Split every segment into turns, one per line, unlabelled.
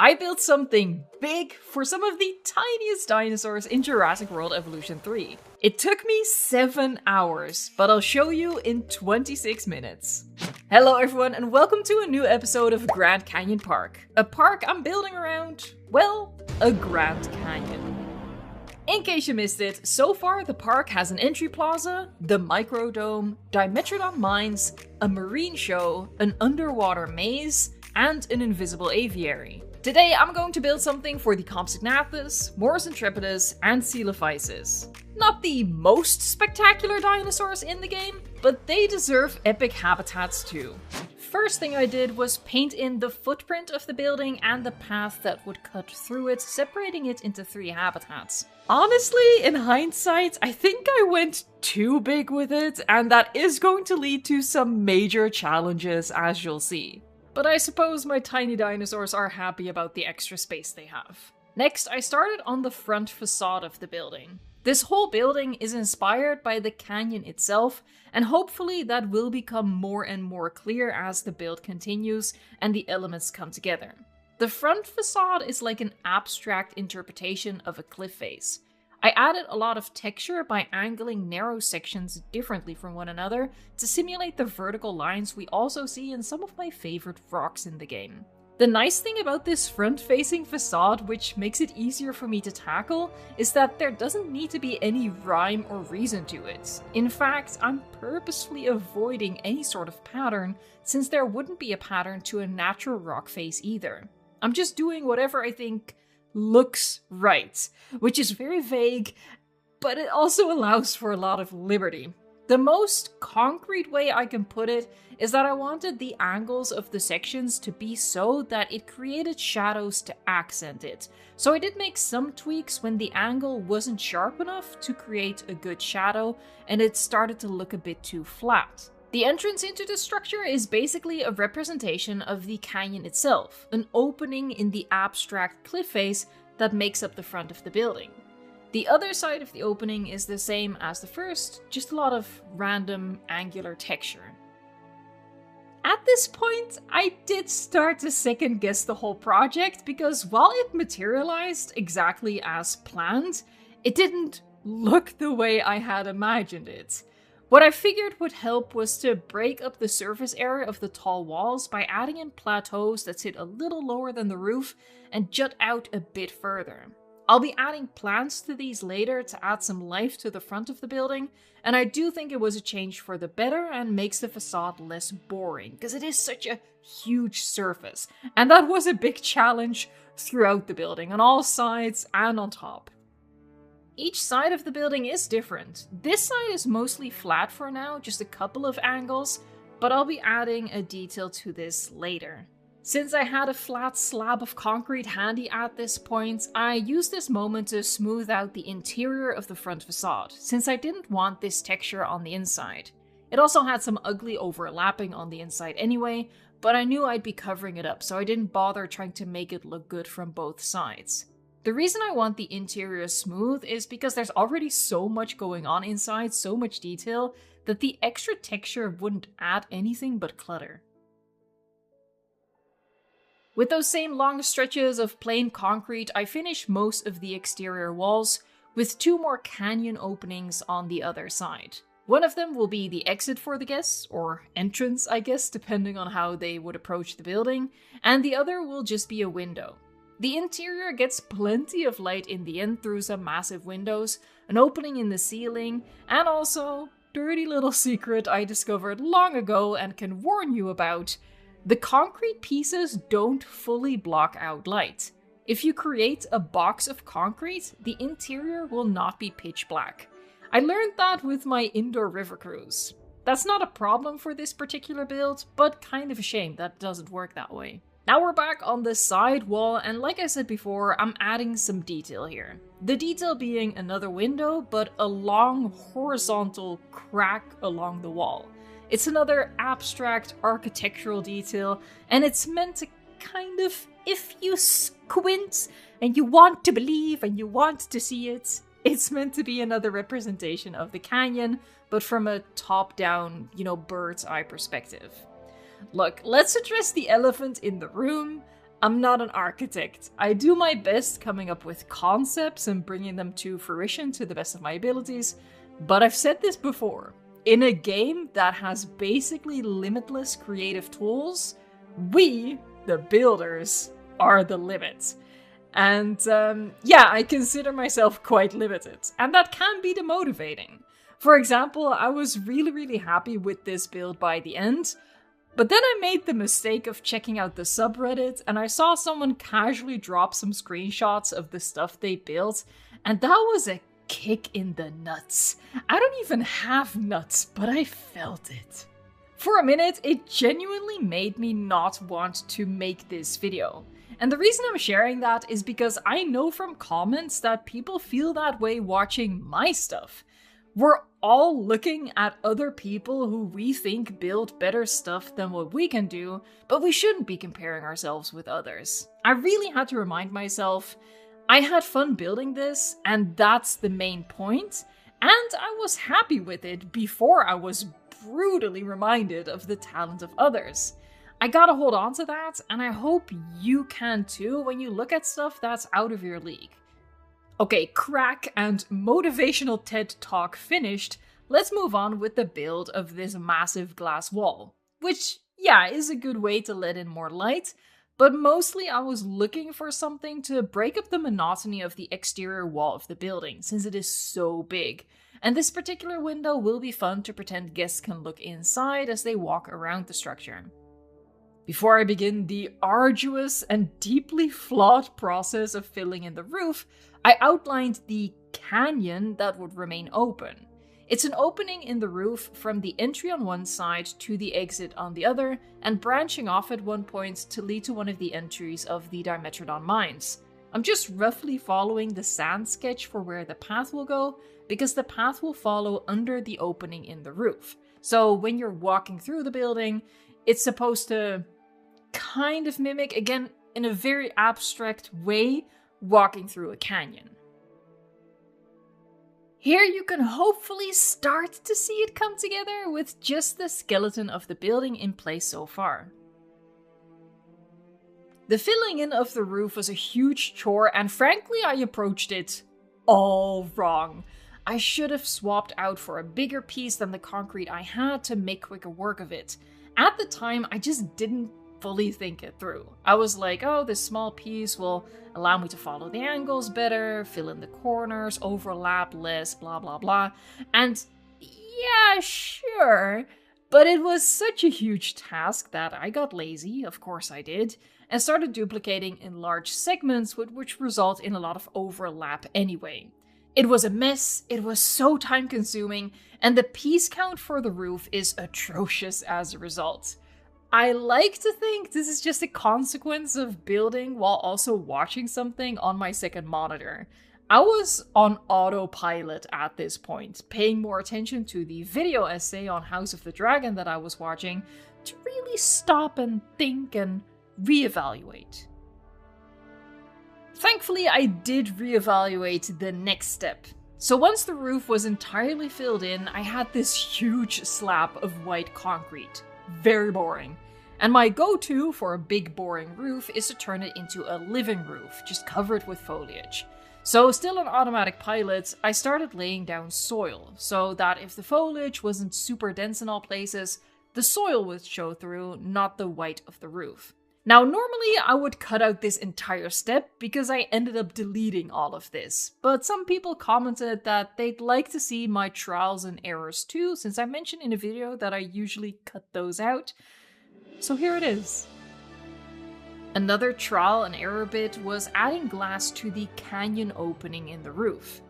I built something big for some of the tiniest dinosaurs in Jurassic World Evolution 3. It took me 7 hours, but I'll show you in 26 minutes. Hello everyone and welcome to a new episode of Grand Canyon Park. A park I'm building around, well, a Grand Canyon. In case you missed it, so far the park has an entry plaza, the Microdome, Dimetrodon mines, a marine show, an underwater maze, and an invisible aviary. Today I'm going to build something for the Compsognathus, Morus intrepidus, and Coelophysis. Not the most spectacular dinosaurs in the game, but they deserve epic habitats too. First thing I did was paint in the footprint of the building and the path that would cut through it, separating it into 3 habitats. Honestly, in hindsight, I think I went too big with it, and that is going to lead to some major challenges, as you'll see. But I suppose my tiny dinosaurs are happy about the extra space they have. Next, I started on the front facade of the building. This whole building is inspired by the canyon itself, and hopefully that will become more and more clear as the build continues and the elements come together. The front facade is like an abstract interpretation of a cliff face. I added a lot of texture by angling narrow sections differently from one another to simulate the vertical lines we also see in some of my favorite rocks in the game. The nice thing about this front-facing facade, which makes it easier for me to tackle, is that there doesn't need to be any rhyme or reason to it. In fact, I'm purposefully avoiding any sort of pattern, since there wouldn't be a pattern to a natural rock face either. I'm just doing whatever I think looks right, which is very vague, but it also allows for a lot of liberty. The most concrete way I can put it is that I wanted the angles of the sections to be so that it created shadows to accent it. So I did make some tweaks when the angle wasn't sharp enough to create a good shadow, and it started to look a bit too flat. The entrance into the structure is basically a representation of the canyon itself, an opening in the abstract cliff face that makes up the front of the building. The other side of the opening is the same as the first, just a lot of random angular texture. At this point, I did start to second guess the whole project because while it materialized exactly as planned, it didn't look the way I had imagined it. What I figured would help was to break up the surface area of the tall walls by adding in plateaus that sit a little lower than the roof and jut out a bit further. I'll be adding plants to these later to add some life to the front of the building, and I do think it was a change for the better and makes the facade less boring, because it is such a huge surface, and that was a big challenge throughout the building, on all sides and on top. Each side of the building is different. This side is mostly flat for now, just a couple of angles, but I'll be adding a detail to this later. Since I had a flat slab of concrete handy at this point, I used this moment to smooth out the interior of the front facade, since I didn't want this texture on the inside. It also had some ugly overlapping on the inside anyway, but I knew I'd be covering it up, so I didn't bother trying to make it look good from both sides. The reason I want the interior smooth is because there's already so much going on inside, so much detail, that the extra texture wouldn't add anything but clutter. With those same long stretches of plain concrete, I finished most of the exterior walls, with 2 more canyon openings on the other side. One of them will be the exit for the guests, or entrance I guess, depending on how they would approach the building, and the other will just be a window. The interior gets plenty of light in the end through some massive windows, an opening in the ceiling, and also, dirty little secret I discovered long ago and can warn you about, the concrete pieces don't fully block out light. If you create a box of concrete, the interior will not be pitch black. I learned that with my indoor river cruise. That's not a problem for this particular build, but kind of a shame that doesn't work that way. Now we're back on the side wall, and like I said before, I'm adding some detail here. The detail being another window, but a long horizontal crack along the wall. It's another abstract architectural detail, and it's meant to kind of, if you squint and you want to believe and you want to see it, it's meant to be another representation of the canyon, but from a top-down, bird's eye perspective. Look, let's address the elephant in the room. I'm not an architect. I do my best coming up with concepts and bringing them to fruition to the best of my abilities, but I've said this before. In a game that has basically limitless creative tools, we, the builders, are the limit. And yeah, I consider myself quite limited, and that can be demotivating. For example, I was really happy with this build by the end, but then I made the mistake of checking out the subreddit, and I saw someone casually drop some screenshots of the stuff they built, and that was a kick in the nuts. I don't even have nuts, but I felt it. For a minute, it genuinely made me not want to make this video. And the reason I'm sharing that is because I know from comments that people feel that way watching my stuff. We're all looking at other people who we think build better stuff than what we can do, but we shouldn't be comparing ourselves with others. I really had to remind myself, I had fun building this, and that's the main point, and I was happy with it before I was brutally reminded of the talent of others. I gotta hold on to that, and I hope you can too when you look at stuff that's out of your league. Okay, crack and motivational TED Talk finished, let's move on with the build of this massive glass wall. Which, yeah, is a good way to let in more light, but mostly I was looking for something to break up the monotony of the exterior wall of the building, since it is so big. And this particular window will be fun to pretend guests can look inside as they walk around the structure. Before I begin the arduous and deeply flawed process of filling in the roof, I outlined the canyon that would remain open. It's an opening in the roof from the entry on one side to the exit on the other, and branching off at one point to lead to one of the entries of the Dimetrodon mines. I'm just roughly following the sand sketch for where the path will go, because the path will follow under the opening in the roof. So when you're walking through the building, it's supposed to kind of mimic, again, in a very abstract way, walking through a canyon. Here you can hopefully start to see it come together with just the skeleton of the building in place so far. The filling in of the roof was a huge chore, and frankly I approached it all wrong. I should have swapped out for a bigger piece than the concrete I had to make quicker work of it. At the time, I just didn't fully think it through. I was like, oh, this small piece will allow me to follow the angles better, fill in the corners, overlap less, blah blah blah. And yeah, sure, but it was such a huge task that I got lazy, of course I did, and started duplicating in large segments, which result in a lot of overlap anyway. It was a mess, it was so time consuming, and the piece count for the roof is atrocious as a result. I like to think this is just a consequence of building while also watching something on my second monitor. I was on autopilot at this point, paying more attention to the video essay on House of the Dragon that I was watching to really stop and think and reevaluate. Thankfully, I did reevaluate the next step. So once the roof was entirely filled in, I had this huge slab of white concrete. Very boring. And my go-to for a big boring roof is to turn it into a living roof, just covered with foliage. So still on automatic pilot, I started laying down soil, so that if the foliage wasn't super dense in all places, the soil would show through, not the white of the roof. Now normally I would cut out this entire step because I ended up deleting all of this, but some people commented that they'd like to see my trials and errors too, since I mentioned in a video that I usually cut those out. So here it is. Another trial and error bit was adding glass to the canyon opening in the roof.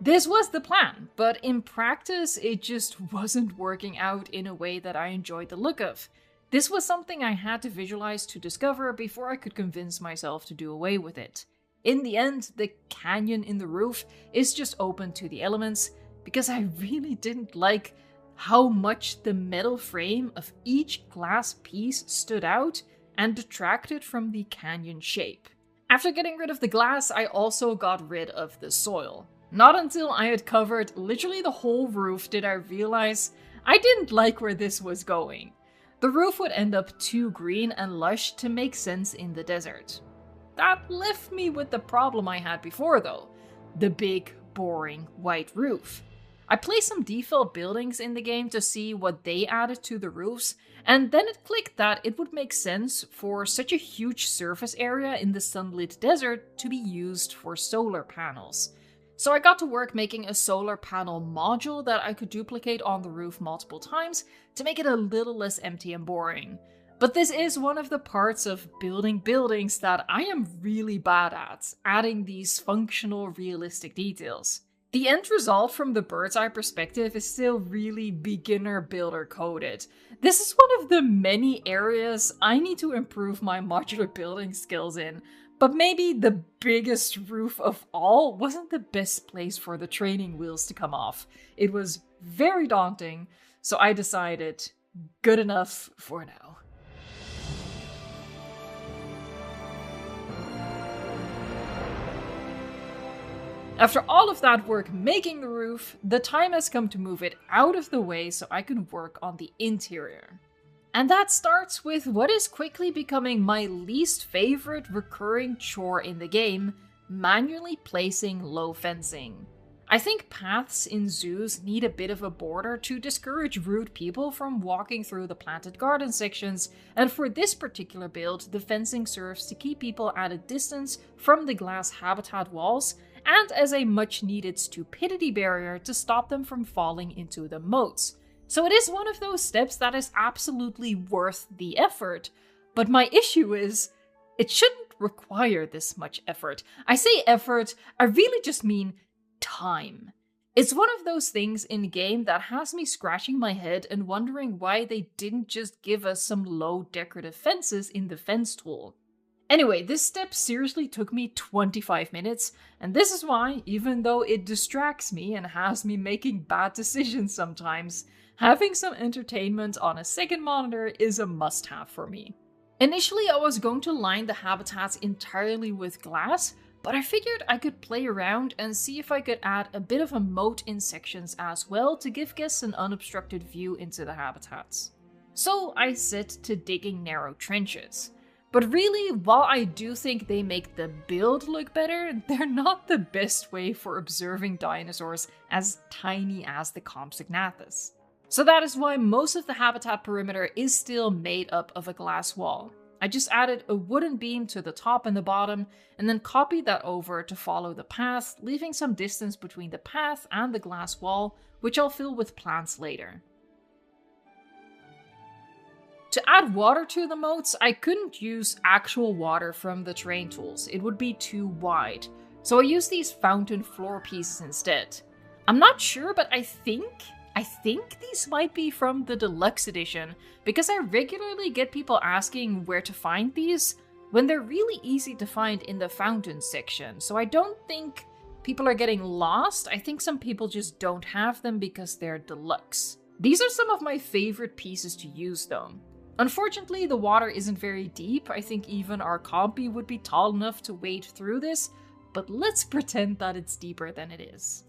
This was the plan, but in practice it just wasn't working out in a way that I enjoyed the look of. This was something I had to visualize to discover before I could convince myself to do away with it. In the end, the canyon in the roof is just open to the elements, because I really didn't like how much the metal frame of each glass piece stood out and detracted from the canyon shape. After getting rid of the glass, I also got rid of the soil. Not until I had covered literally the whole roof did I realize I didn't like where this was going. the roof would end up too green and lush to make sense in the desert. That left me with the problem I had before though, the big, boring white roof. I placed some default buildings in the game to see what they added to the roofs, and then it clicked that it would make sense for such a huge surface area in the sunlit desert to be used for solar panels. So I got to work making a solar panel module that I could duplicate on the roof multiple times to make it a little less empty and boring. But this is one of the parts of building buildings that I am really bad at, adding these functional, realistic details. The end result from the bird's eye perspective is still really beginner builder coded. This is one of the many areas I need to improve my modular building skills in, but maybe the biggest roof of all wasn't the best place for the training wheels to come off. It was very daunting, so I decided good enough for now. After all of that work making the roof, the time has come to move it out of the way so I can work on the interior. And that starts with what is quickly becoming my least favorite recurring chore in the game, manually placing low fencing. I think paths in zoos need a bit of a border to discourage rude people from walking through the planted garden sections, and for this particular build, the fencing serves to keep people at a distance from the glass habitat walls, and as a much needed stupidity barrier to stop them from falling into the moats. So it is one of those steps that is absolutely worth the effort, but my issue is, it shouldn't require this much effort. I say effort, I really just mean time. It's one of those things in game that has me scratching my head and wondering why they didn't just give us some low decorative fences in the fence tool. Anyway, this step seriously took me 25 minutes, and this is why, even though it distracts me and has me making bad decisions sometimes, having some entertainment on a second monitor is a must-have for me. Initially, I was going to line the habitats entirely with glass, but I figured I could play around and see if I could add a bit of a moat in sections as well to give guests an unobstructed view into the habitats. So I set to digging narrow trenches. But really, while I do think they make the build look better, they're not the best way for observing dinosaurs as tiny as the Compsognathus. So that is why most of the habitat perimeter is still made up of a glass wall. I just added a wooden beam to the top and the bottom, and then copied that over to follow the path, leaving some distance between the path and the glass wall, which I'll fill with plants later. To add water to the moats, I couldn't use actual water from the terrain tools, it would be too wide, so I used these fountain floor pieces instead. I'm not sure, but I think these might be from the deluxe edition, because I regularly get people asking where to find these, when they're really easy to find in the fountain section, so I don't think people are getting lost. I think some people just don't have them because they're deluxe. These are some of my favorite pieces to use though. Unfortunately, the water isn't very deep. I think even our compy would be tall enough to wade through this, but let's pretend that it's deeper than it is.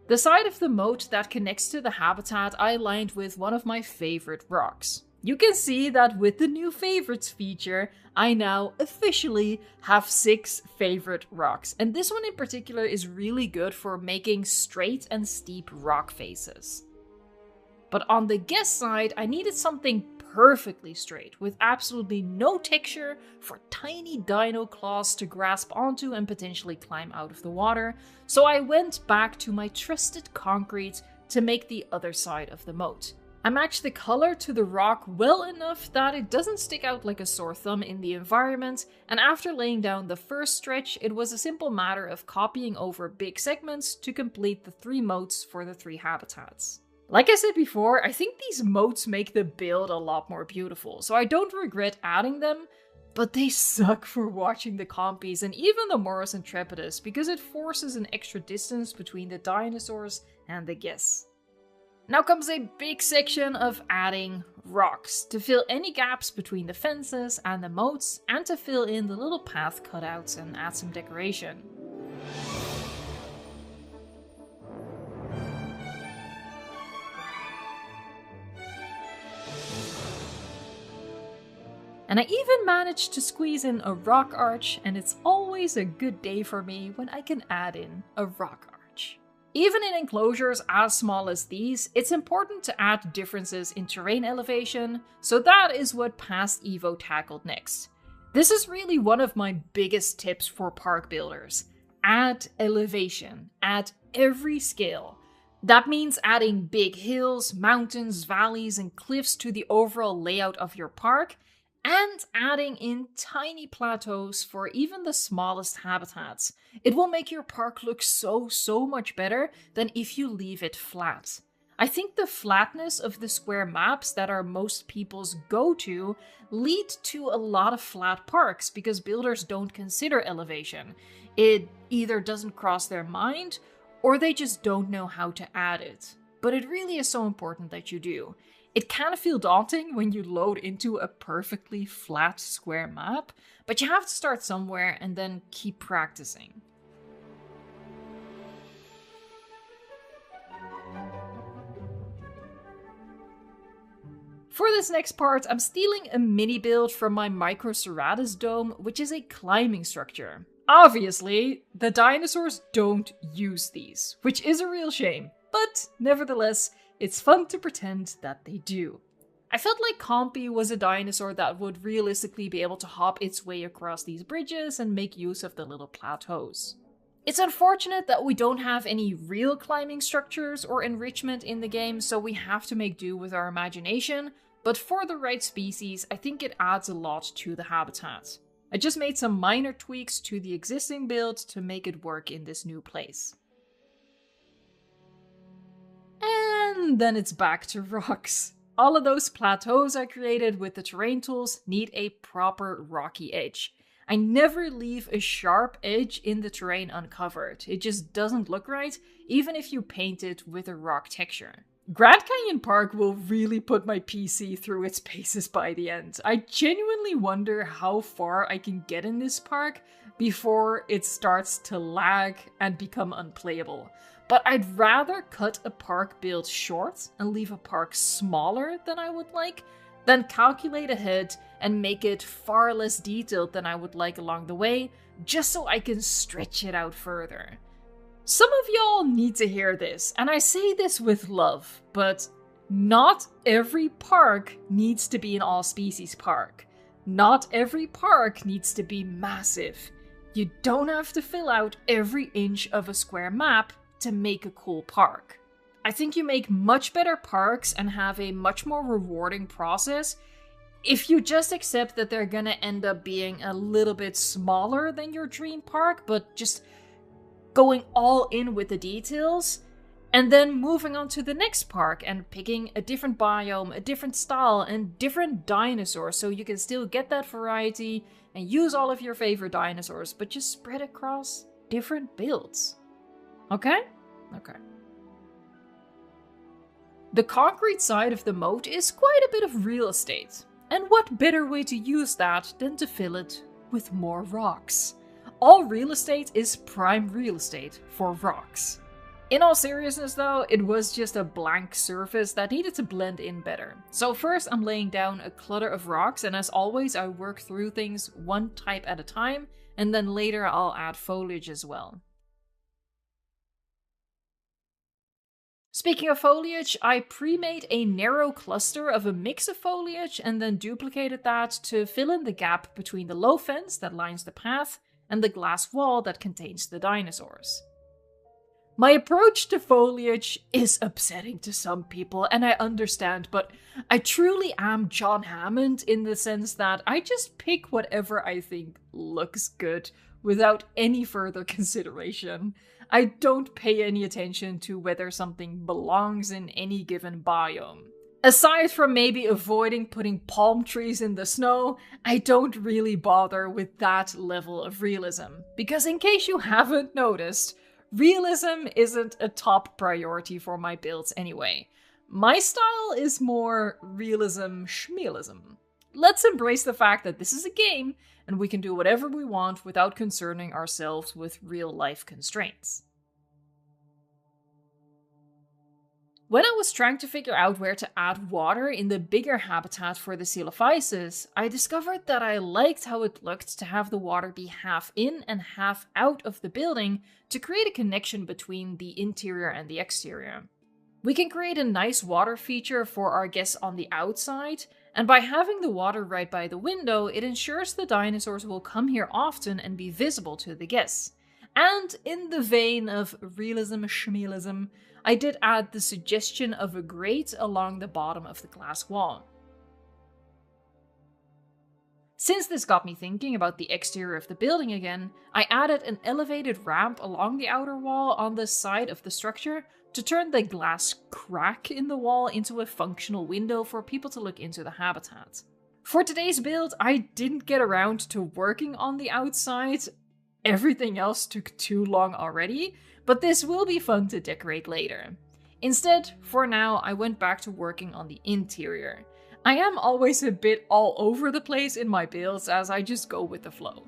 The side of the moat that connects to the habitat I lined with one of my favorite rocks. You can see that with the new favorites feature, I now officially have 6 favorite rocks, and this one in particular is really good for making straight and steep rock faces. But on the guest side, I needed something perfectly straight, with absolutely no texture for tiny dino claws to grasp onto and potentially climb out of the water, so I went back to my trusted concrete to make the other side of the moat. I matched the color to the rock well enough that it doesn't stick out like a sore thumb in the environment, and after laying down the first stretch, it was a simple matter of copying over big segments to complete the 3 moats for the 3 habitats. Like I said before, I think these moats make the build a lot more beautiful, so I don't regret adding them, but they suck for watching the compies and even the Morus Intrepidus because it forces an extra distance between the dinosaurs and the guests. Now comes a big section of adding rocks to fill any gaps between the fences and the moats and to fill in the little path cutouts and add some decoration. And I even managed to squeeze in a rock arch, and it's always a good day for me when I can add in a rock arch. Even in enclosures as small as these, it's important to add differences in terrain elevation, so that is what Past Evo tackled next. This is really one of my biggest tips for park builders. Add elevation at every scale. That means adding big hills, mountains, valleys, and cliffs to the overall layout of your park, and adding in tiny plateaus for even the smallest habitats. It will make your park look so much better than if you leave it flat. I think the flatness of the square maps that are most people's go-to lead to a lot of flat parks because builders don't consider elevation. It either doesn't cross their mind or they just don't know how to add it. But it really is so important that you do. It can feel daunting when you load into a perfectly flat square map, but you have to start somewhere and then keep practicing. For this next part, I'm stealing a mini build from my Microceratus Dome, which is a climbing structure. Obviously, the dinosaurs don't use these, which is a real shame, but nevertheless, it's fun to pretend that they do. I felt like Compy was a dinosaur that would realistically be able to hop its way across these bridges and make use of the little plateaus. It's unfortunate that we don't have any real climbing structures or enrichment in the game, so we have to make do with our imagination, but for the right species, I think it adds a lot to the habitat. I just made some minor tweaks to the existing build to make it work in this new place. And then it's back to rocks. All of those plateaus I created with the terrain tools need a proper rocky edge. I never leave a sharp edge in the terrain uncovered. It just doesn't look right, even if you paint it with a rock texture. Grand Canyon Park will really put my PC through its paces by the end. I genuinely wonder how far I can get in this park before it starts to lag and become unplayable. But I'd rather cut a park build short and leave a park smaller than I would like, than calculate ahead and make it far less detailed than I would like along the way, just so I can stretch it out further. Some of y'all need to hear this, and I say this with love, but not every park needs to be an all-species park. Not every park needs to be massive. You don't have to fill out every inch of a square map to make a cool park. I think you make much better parks and have a much more rewarding process if you just accept that they're gonna end up being a little bit smaller than your dream park, but just going all in with the details, and then moving on to the next park and picking a different biome, a different style, and different dinosaurs, so you can still get that variety and use all of your favorite dinosaurs, but just spread across different builds. Okay? Okay. The concrete side of the moat is quite a bit of real estate, and what better way to use that than to fill it with more rocks? All real estate is prime real estate for rocks. In all seriousness though, it was just a blank surface that needed to blend in better. So first I'm laying down a clutter of rocks, and as always I work through things one type at a time, and then later I'll add foliage as well. Speaking of foliage, I pre-made a narrow cluster of a mix of foliage and then duplicated that to fill in the gap between the low fence that lines the path and the glass wall that contains the dinosaurs. My approach to foliage is upsetting to some people, and I understand, but I truly am John Hammond in the sense that I just pick whatever I think looks good without any further consideration. I don't pay any attention to whether something belongs in any given biome. Aside from maybe avoiding putting palm trees in the snow, I don't really bother with that level of realism. Because in case you haven't noticed, realism isn't a top priority for my builds anyway. My style is more realism schmealism. Let's embrace the fact that this is a game and we can do whatever we want without concerning ourselves with real life constraints. When I was trying to figure out where to add water in the bigger habitat for the Coelophysis, I discovered that I liked how it looked to have the water be half in and half out of the building to create a connection between the interior and the exterior. We can create a nice water feature for our guests on the outside, and by having the water right by the window, it ensures the dinosaurs will come here often and be visible to the guests. And in the vein of realism schmealism, I did add the suggestion of a grate along the bottom of the glass wall. Since this got me thinking about the exterior of the building again, I added an elevated ramp along the outer wall on the side of the structure to turn the glass crack in the wall into a functional window for people to look into the habitat. For today's build, I didn't get around to working on the outside. Everything else took too long already, but this will be fun to decorate later. Instead, for now, I went back to working on the interior. I am always a bit all over the place in my builds as I just go with the flow.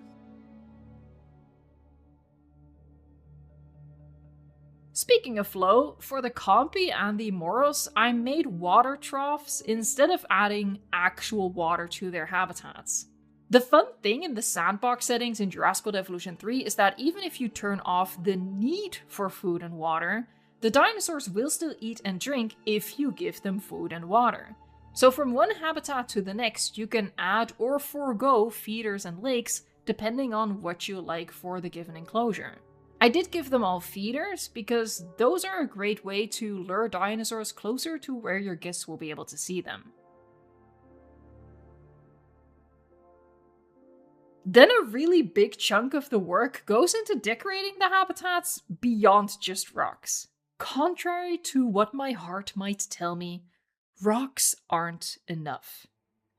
Speaking of flow, for the Compy and the Moros, I made water troughs instead of adding actual water to their habitats. The fun thing in the sandbox settings in Jurassic World Evolution 3 is that even if you turn off the need for food and water, the dinosaurs will still eat and drink if you give them food and water. So from one habitat to the next, you can add or forego feeders and lakes depending on what you like for the given enclosure. I did give them all feeders because those are a great way to lure dinosaurs closer to where your guests will be able to see them. Then a really big chunk of the work goes into decorating the habitats beyond just rocks. Contrary to what my heart might tell me, rocks aren't enough.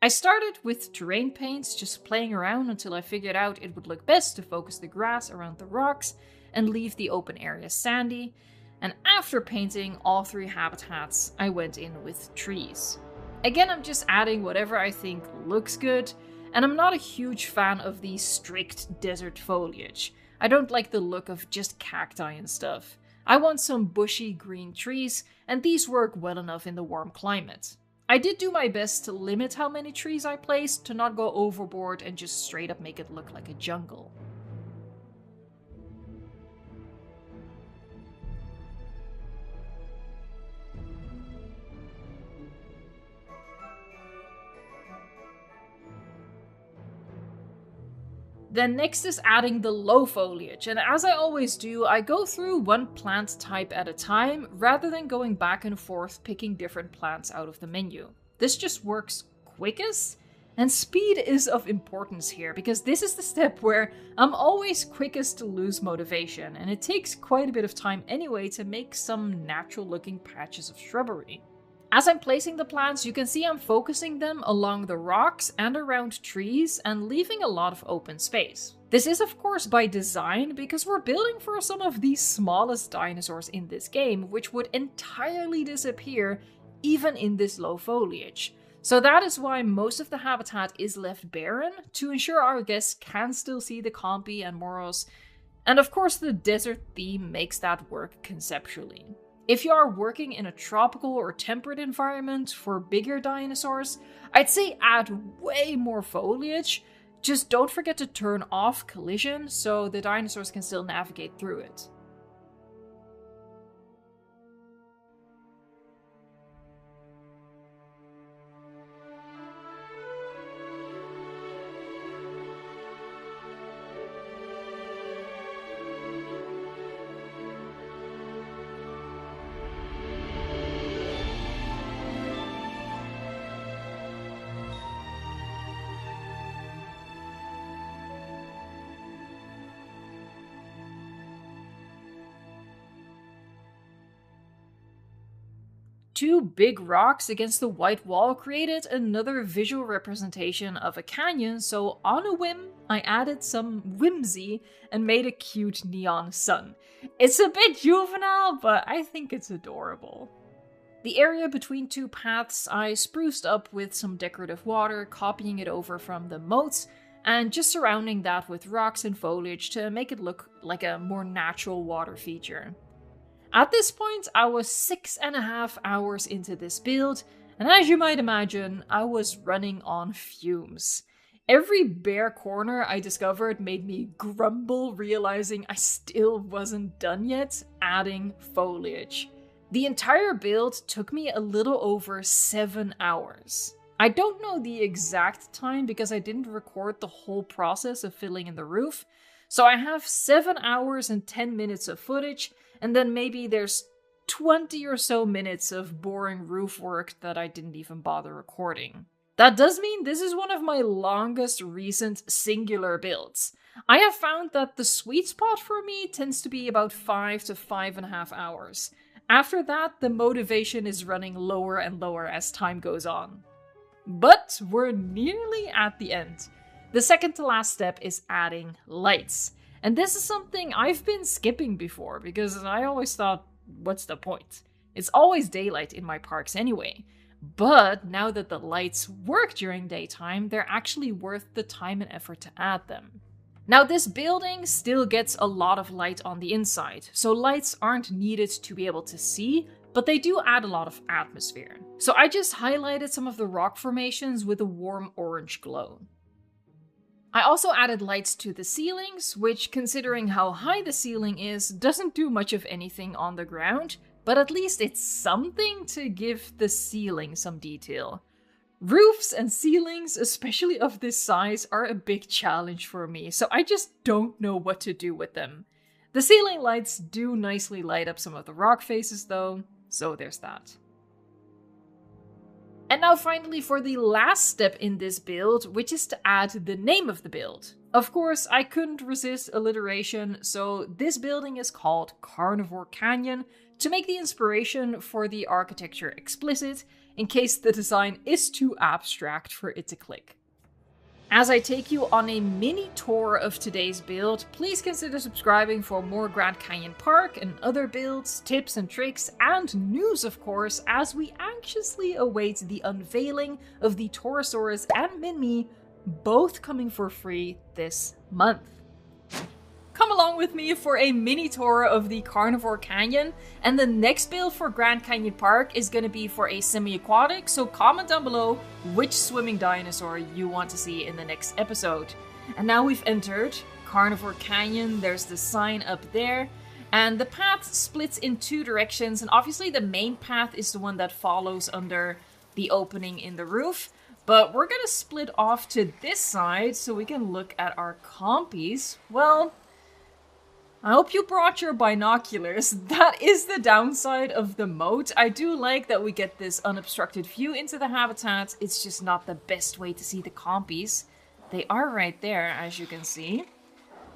I started with terrain paints, just playing around until I figured out it would look best to focus the grass around the rocks and leave the open areas sandy, and after painting all three habitats, I went in with trees. Again, I'm just adding whatever I think looks good, and I'm not a huge fan of the strict desert foliage. I don't like the look of just cacti and stuff. I want some bushy green trees, and these work well enough in the warm climate. I did do my best to limit how many trees I placed to not go overboard and just straight up make it look like a jungle. Then next is adding the low foliage, and as I always do, I go through one plant type at a time rather than going back and forth picking different plants out of the menu. This just works quickest, and speed is of importance here because this is the step where I'm always quickest to lose motivation, and it takes quite a bit of time anyway to make some natural looking patches of shrubbery. As I'm placing the plants, you can see I'm focusing them along the rocks and around trees and leaving a lot of open space. This is of course by design because we're building for some of the smallest dinosaurs in this game, which would entirely disappear even in this low foliage. So that is why most of the habitat is left barren to ensure our guests can still see the Compy and Moros, and of course the desert theme makes that work conceptually. If you are working in a tropical or temperate environment for bigger dinosaurs, I'd say add way more foliage. Just don't forget to turn off collision so the dinosaurs can still navigate through it. Two big rocks against the white wall created another visual representation of a canyon, so on a whim, I added some whimsy and made a cute neon sun. It's a bit juvenile, but I think it's adorable. The area between two paths I spruced up with some decorative water, copying it over from the moats, and just surrounding that with rocks and foliage to make it look like a more natural water feature. At this point, I was 6.5 hours into this build, and as you might imagine, I was running on fumes. Every bare corner I discovered made me grumble, realizing I still wasn't done yet adding foliage. The entire build took me a little over 7 hours. I don't know the exact time because I didn't record the whole process of filling in the roof, so I have 7 hours and 10 minutes of footage, and then maybe there's 20 or so minutes of boring roof work that I didn't even bother recording. That does mean this is one of my longest recent singular builds. I have found that the sweet spot for me tends to be about 5 to 5.5 hours. After that, the motivation is running lower and lower as time goes on. But we're nearly at the end. The second to last step is adding lights. And this is something I've been skipping before because I always thought, what's the point? It's always daylight in my parks anyway. But now that the lights work during daytime, they're actually worth the time and effort to add them. Now this building still gets a lot of light on the inside, so lights aren't needed to be able to see, but they do add a lot of atmosphere. So I just highlighted some of the rock formations with a warm orange glow. I also added lights to the ceilings, which, considering how high the ceiling is, doesn't do much of anything on the ground, but at least it's something to give the ceiling some detail. Roofs and ceilings, especially of this size, are a big challenge for me, so I just don't know what to do with them. The ceiling lights do nicely light up some of the rock faces though, so there's that. And now finally for the last step in this build, which is to add the name of the build. Of course, I couldn't resist alliteration, so this building is called Carnivore Canyon to make the inspiration for the architecture explicit, in case the design is too abstract for it to click. As I take you on a mini tour of today's build, please consider subscribing for more Grand Canyon Park and other builds, tips and tricks, and news of course, as we anxiously await the unveiling of the Torosaurus and Minmi, both coming for free this month. Come along with me for a mini tour of the Carnivore Canyon, and the next build for Grand Canyon Park is going to be for a semi-aquatic, so comment down below which swimming dinosaur you want to see in the next episode. And now we've entered Carnivore Canyon, there's the sign up there, and the path splits in two directions, and obviously the main path is the one that follows under the opening in the roof. But we're going to split off to this side so we can look at our compies. Well, I hope you brought your binoculars. That is the downside of the moat. I do like that we get this unobstructed view into the habitat. It's just not the best way to see the compies. They are right there, as you can see.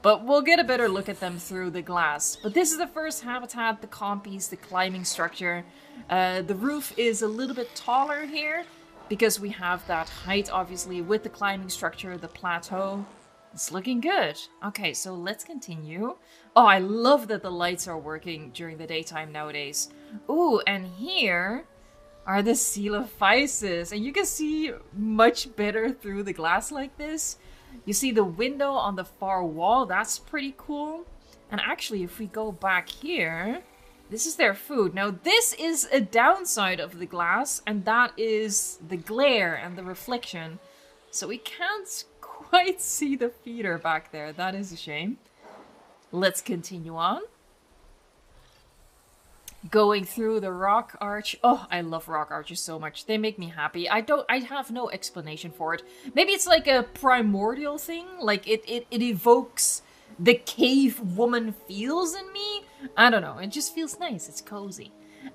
But we'll get a better look at them through the glass. But this is the first habitat, the compies, the climbing structure. The roof is a little bit taller here because we have that height, obviously, with the climbing structure, the plateau. It's looking good. Okay, so let's continue. Oh, I love that the lights are working during the daytime nowadays. Ooh, and here are the Coelophysis. And you can see much better through the glass like this. You see the window on the far wall. That's pretty cool. And actually, if we go back here, this is their food. Now, this is a downside of the glass, and that is the glare and the reflection. So we can't quite see the feeder back there. That is a shame. Let's continue on. Going through the rock arch. Oh, I love rock arches so much. They make me happy. I have no explanation for it. Maybe it's like a primordial thing. Like it evokes the cave woman feels in me. I don't know. It just feels nice. It's cozy.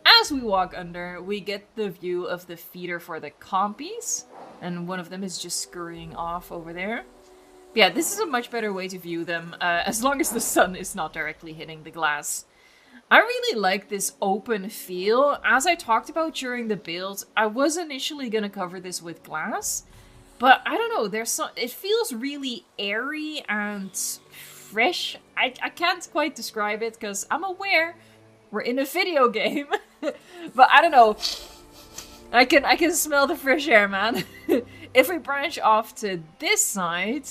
As we walk under, we get the view of the feeder for the compies. And one of them is just scurrying off over there. Yeah, this is a much better way to view them, as long as the sun is not directly hitting the glass. I really like this open feel. As I talked about during the build, I was initially going to cover this with glass, but I don't know, it feels really airy and fresh. I can't quite describe it because I'm aware we're in a video game, but I don't know. I can smell the fresh air, man. If we branch off to this side,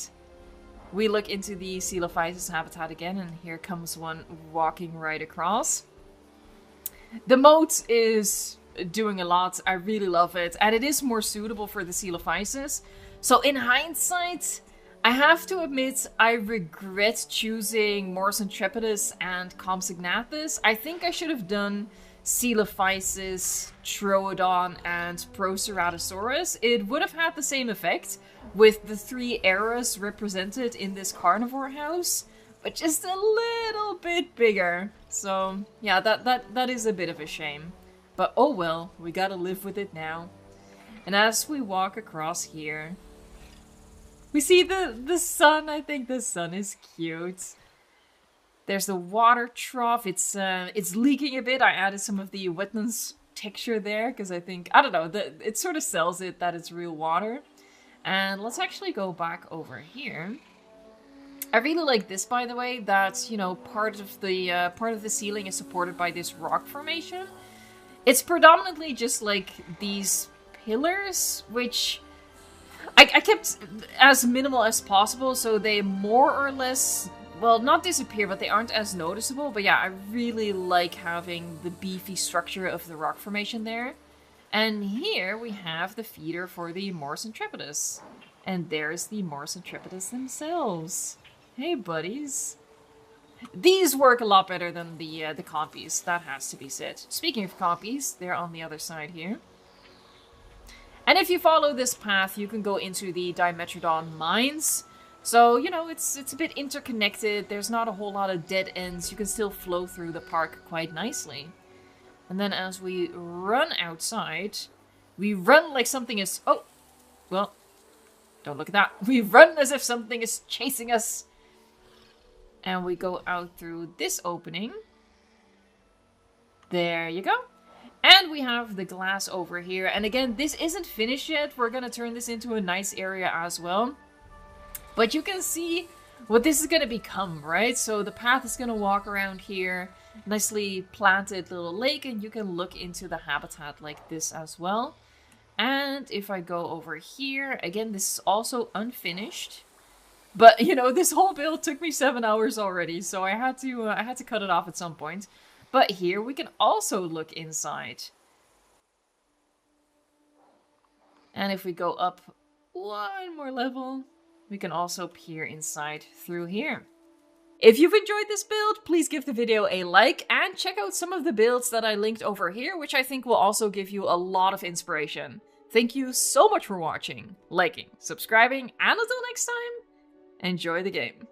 we look into the Coelophysis habitat again, and here comes one walking right across. The moat is doing a lot. I really love it. And it is more suitable for the Seal of Isis. So in hindsight, I have to admit I regret choosing Mors Intrepidus and Compsognathus. I think I should have done Seal of Isis, Troodon, and Proceratosaurus. It would have had the same effect with the 3 eras represented in this carnivore house, but just a little bit bigger. So yeah, that is a bit of a shame. But oh well, we gotta live with it now. And as we walk across here, we see the sun. I think the sun is cute. There's the water trough. It's leaking a bit. I added some of the wetlands texture there because I think, I don't know, it sort of sells it that it's real water. And let's actually go back over here. I really like this, by the way, that, you know, part of the ceiling is supported by this rock formation. It's predominantly just like these pillars, which I kept as minimal as possible, so they more or less, well, not disappear, but they aren't as noticeable. But yeah, I really like having the beefy structure of the rock formation there. And here we have the feeder for the Mors Intrepidus. And there's the Mors Intrepidus themselves. Hey, buddies. These work a lot better than the compies, that has to be said. Speaking of compies, they're on the other side here. And if you follow this path, you can go into the Dimetrodon mines. So, you know, it's a bit interconnected. There's not a whole lot of dead ends. You can still flow through the park quite nicely. And then as we run outside, we run like something is... Oh, well, don't look at that. We run as if something is chasing us. And we go out through this opening. There you go. And we have the glass over here. And again, this isn't finished yet. We're going to turn this into a nice area as well. But you can see what this is going to become, right? So the path is going to walk around here. Nicely planted little lake. And you can look into the habitat like this as well. And if I go over here, again, this is also unfinished. But, you know, this whole build took me 7 hours already, so I had to cut it off at some point. But here we can also look inside. And if we go up one more level, we can also peer inside through here. If you've enjoyed this build, please give the video a like and check out some of the builds that I linked over here, which I think will also give you a lot of inspiration. Thank you so much for watching, liking, subscribing, and until next time, enjoy the game.